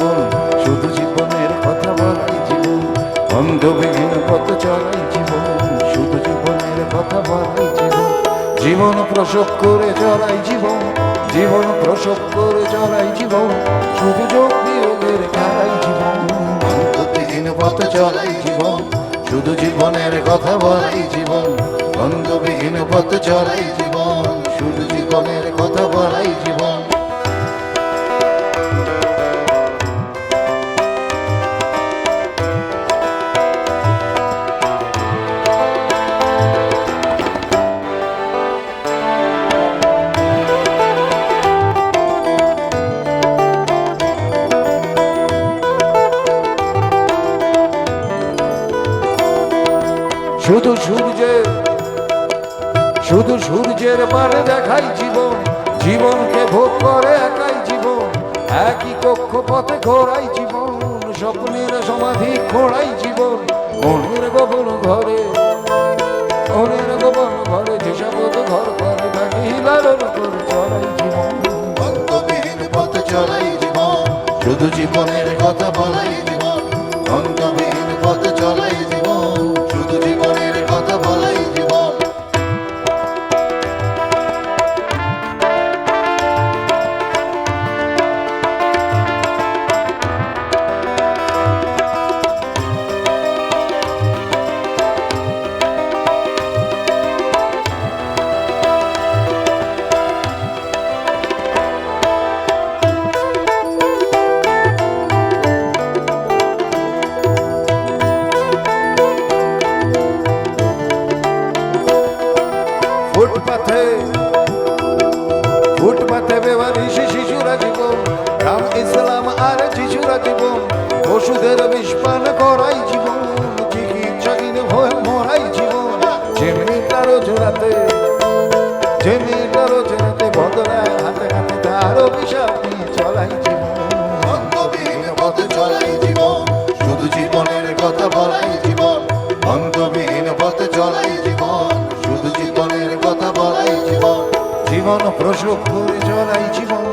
জীবন, শুধু জীবনের কথা বলাই জীবন, অন্ধবিহীন পথ চলাই জীবন, শুধু জীবনের কথা বলাই জীবন, জীবন প্রসব করে চলাই জীবন, জীবন প্রসব করে চলাই জীবন, শুধু যোগ বিয়োগের খেলাই জীবন, অন্ধবিহীন পথ চলাই জীবন, শুধু জীবনের কথা বলাই জীবন, অন্ধবিহীন পথ চলাই জীবন, শুধু জীবনের কথা বলাই জীবন। শুধু সূর্যের পারে দেখাই জীবন, জীবনকে ভোগ করে একাই জীবন, একই কক্ষপথে ঘোরাই জীবন, স্বপ্নের সমাধি খোঁড়াই জীবন, মনের গোপন ঘরে, মনের গোপন ঘরে যেসব ঘর করে থাকি লালন করে চলাই জীবন, অন্তবিহীন পথে চলাই জীবন, শুধু জীবনের কথা বলাই জীবন, অন্তবিহীন পথে চলাই জীবন, শুধু জীবনের কথা বলাই জীবন। ফুটপাথে বেবারিশি শিশুরা জীবন, রাম ইসলাম আর শিশুরা জীবন, ওষুধের বিষ পান করাই জীবন, চিকিৎসাহীন হয়ে মরাই জীবন, যে মেয়েটারও জোড়াতে, যে মেয়েটারও জোড়াতে বদলায় হাতে হাতে তার অভিশাপ নিয়ে চলাই জীবন, অন্তবিহীন পথে চলাই জীবন, শুধু জীবনের কথা বলাই জীবন, অন্তবিহীন পথে চলাই জীবন, শুধু জীবনের কথা বলাই জীবন, জীবন প্রসব করে চলাই জীবন,